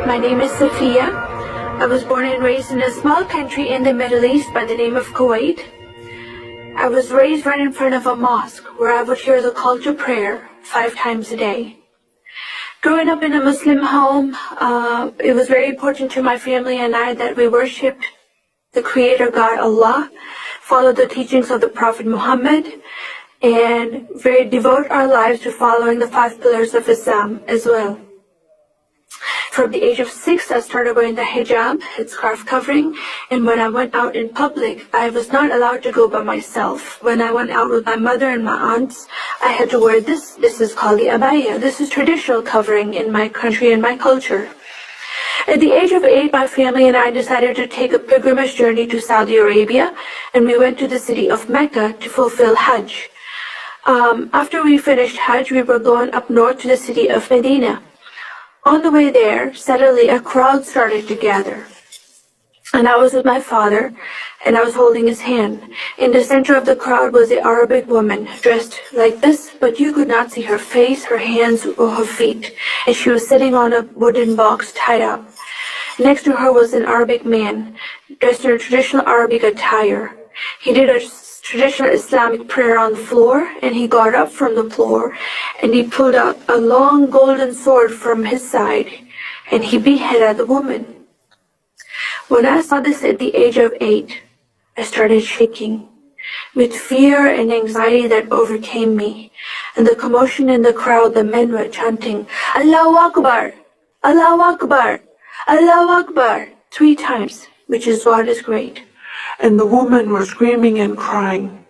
My name is Sophia. I was born and raised in a small country in the Middle East by the name of Kuwait. I was raised right in front of a mosque where I would hear the call to prayer 5 times a day. Growing up in a Muslim home, it was very important to my family and I that we worshipped the Creator God Allah, followed the teachings of the Prophet Muhammad, and devote our lives to following the 5 pillars of Islam as well. From the age of 6, I started wearing the hijab, its scarf covering, and when I went out in public, I was not allowed to go by myself. When I went out with my mother and my aunts, I had to wear this. This is called the abaya. This is traditional covering in my country and my culture. At the age of 8, my family and I decided to take a pilgrimage journey to Saudi Arabia, and we went to the city of Mecca to fulfill Hajj. After we finished Hajj, we were going up north to the city of Medina. On the way there, suddenly a crowd started to gather. And I was with my father, and I was holding his hand. In the center of the crowd was an Arabic woman, dressed like this, but you could not see her face, her hands, or her feet. And she was sitting on a wooden box tied up. Next to her was an Arabic man, dressed in a traditional Arabic attire. He did a traditional Islamic prayer on the floor, and he got up from the floor, and he pulled out a long golden sword from his side, and he beheaded the woman. When I saw this at the age of 8, I started shaking with fear and anxiety that overcame me. And the commotion in the crowd, the men were chanting, Allahu Akbar, Allahu Akbar, Allahu Akbar, 3 times, which is what is great. And the woman was screaming and crying.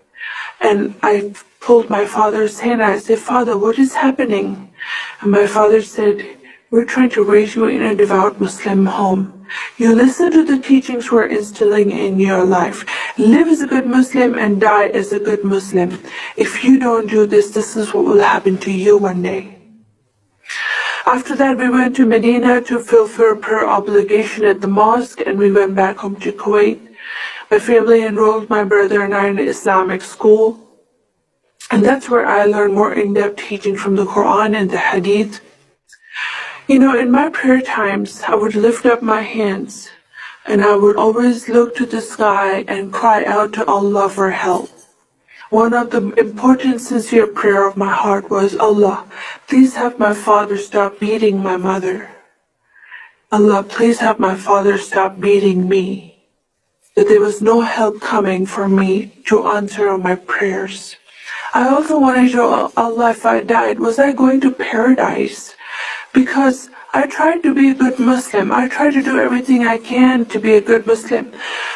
And I pulled my father's hand. I said, Father, what is happening? And my father said, we're trying to raise you in a devout Muslim home. You listen to the teachings we're instilling in your life. Live as a good Muslim and die as a good Muslim. If you don't do this, this is what will happen to you one day. After that, we went to Medina to fulfill prayer obligation at the mosque, and we went back home to Kuwait. My family enrolled my brother and I in an Islamic school, and that's where I learned more in-depth teaching from the Quran and the Hadith. You know, in my prayer times, I would lift up my hands, and I would always look to the sky and cry out to Allah for help. One of the important sincere prayer of my heart was, Allah, please have my father stop beating my mother. Allah, please have my father stop beating me. That there was no help coming for me to answer my prayers. I also wanted to know, Allah, if I died, was I going to paradise? Because I tried to be a good Muslim. I tried to do everything I can to be a good Muslim,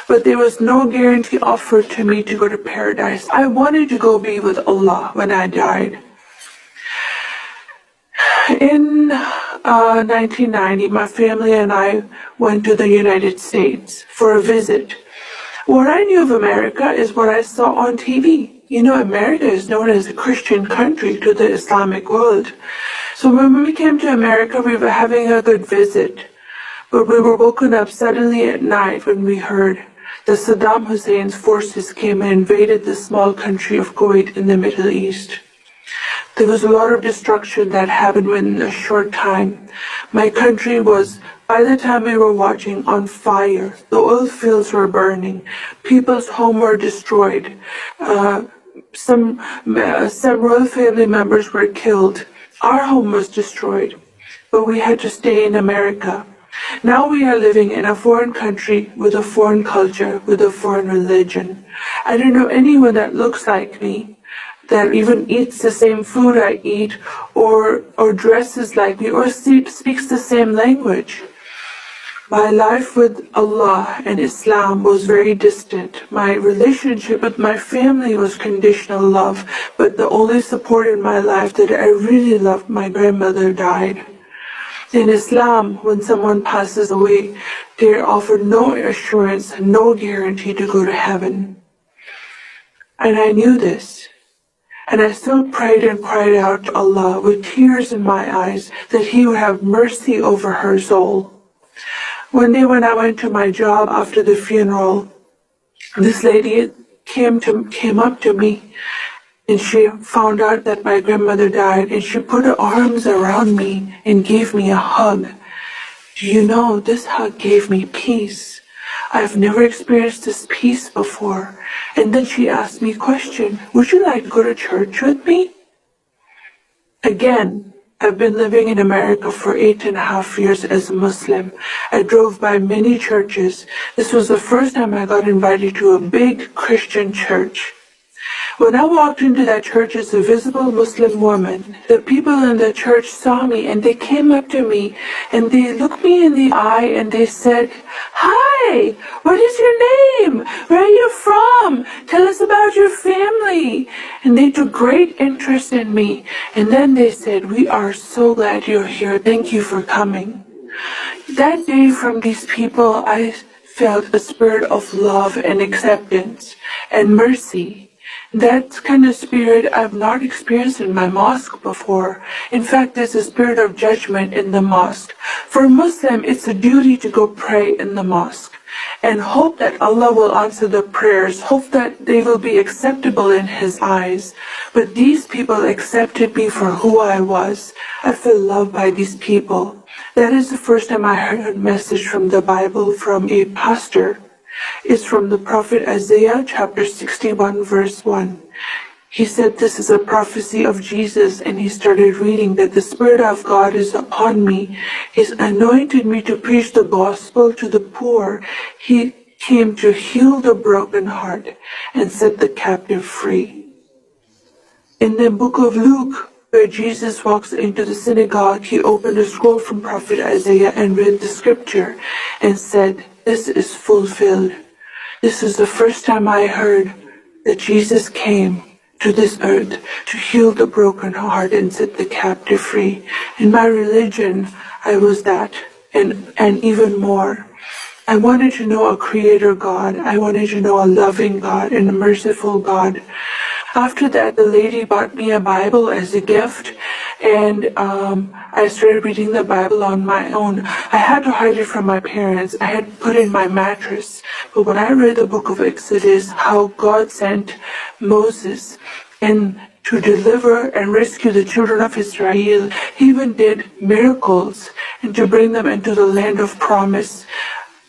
but there was no guarantee offered to me to go to paradise. I wanted to go be with Allah when I died. In 1990, my family and I went to the United States for a visit. What I knew of America is what I saw on TV. You know, America is known as a Christian country to the Islamic world. So when we came to America, we were having a good visit. But we were woken up suddenly at night when we heard that Saddam Hussein's forces came and invaded the small country of Kuwait in the Middle East. There was a lot of destruction that happened within a short time. My country was, by the time we were watching, on fire. The oil fields were burning. People's homes were destroyed. Some royal family members were killed. Our home was destroyed, but we had to stay in America. Now we are living in a foreign country with a foreign culture, with a foreign religion. I don't know anyone that looks like me, that even eats the same food I eat, or dresses like me, or speaks the same language. My life with Allah and Islam was very distant. My relationship with my family was conditional love, but the only support in my life that I really loved, my grandmother died. In Islam, when someone passes away, they are offered no assurance, no guarantee to go to heaven. And I knew this. And I still prayed and cried out to Allah with tears in my eyes that He would have mercy over her soul. One day when I went to my job after the funeral, this lady came up to me, and she found out that my grandmother died, and she put her arms around me and gave me a hug. Do you know, this hug gave me peace. I've never experienced this peace before. And then she asked me a question, would you like to go to church with me? Again, I've been living in America for 8.5 years as a Muslim. I drove by many churches. This was the first time I got invited to a big Christian church. When I walked into that church as a visible Muslim woman, the people in the church saw me and they came up to me and they looked me in the eye and they said, "Hi, what is your name? Where are you from? Tell us about your family." And they took great interest in me. And then they said, "We are so glad you're here. Thank you for coming." That day from these people, I felt a spirit of love and acceptance and mercy. That kind of spirit I've not experienced in my mosque before. In fact, there's a spirit of judgment in the mosque. For a Muslim, it's a duty to go pray in the mosque and hope that Allah will answer the prayers, hope that they will be acceptable in His eyes. But these people accepted me for who I was. I feel loved by these people. That is the first time I heard a message from the Bible from a pastor. It's from the prophet Isaiah chapter 61 verse 1. He said this is a prophecy of Jesus, and he started reading that the Spirit of God is upon me. He's anointed me to preach the gospel to the poor. He came to heal the broken heart and set the captive free. In the book of Luke, where Jesus walks into the synagogue, he opened a scroll from prophet Isaiah and read the scripture and said, "This is fulfilled." This is the first time I heard that Jesus came to this earth to heal the broken heart and set the captive free. In my religion, I was that and even more. I wanted to know a creator God. I wanted to know a loving God and a merciful God. After that, the lady bought me a Bible as a gift, and I started reading the Bible on my own. I had to hide it from my parents. I had put it in my mattress. But when I read the book of Exodus, how God sent Moses and to deliver and rescue the children of Israel, He even did miracles and to bring them into the land of promise.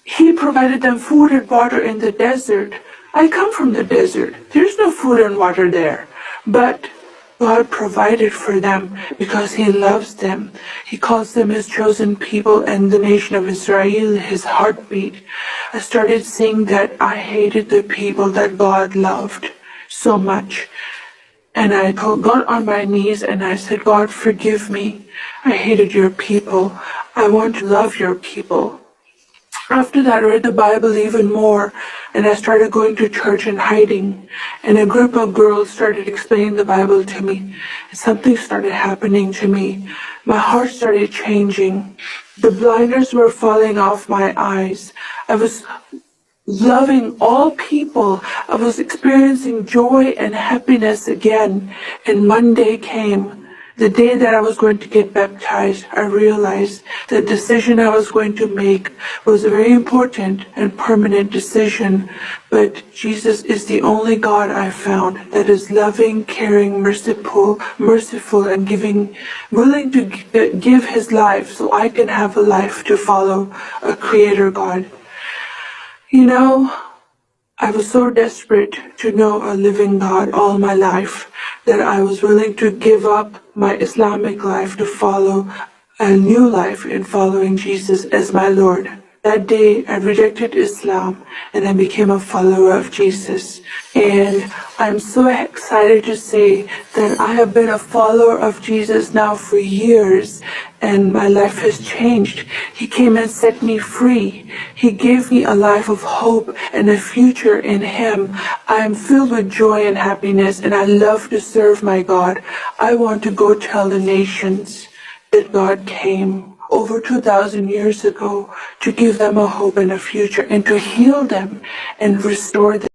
He provided them food and water in the desert. I come from the desert. There's no food and water there. But God provided for them because He loves them. He calls them His chosen people and the nation of Israel His heartbeat. I started seeing that I hated the people that God loved so much. And I got on my knees and I said, "God, forgive me. I hated your people. I want to love your people." After that, I read the Bible even more, and I started going to church and hiding. And a group of girls started explaining the Bible to me. And something started happening to me. My heart started changing. The blinders were falling off my eyes. I was loving all people. I was experiencing joy and happiness again. And Monday came. The day that I was going to get baptized, I realized the decision I was going to make was a very important and permanent decision. But Jesus is the only God I found that is loving, caring, merciful, and willing to give His life so I can have a life to follow a Creator God. You know, I was so desperate to know a living God all my life that I was willing to give up my Islamic life to follow a new life in following Jesus as my Lord. That day, I rejected Islam and I became a follower of Jesus. And I'm so excited to say that I have been a follower of Jesus now for years, and my life has changed. He came and set me free. He gave me a life of hope and a future in Him. I am filled with joy and happiness, and I love to serve my God. I want to go tell the nations that God came over 2,000 years ago to give them a hope and a future and to heal them and restore them.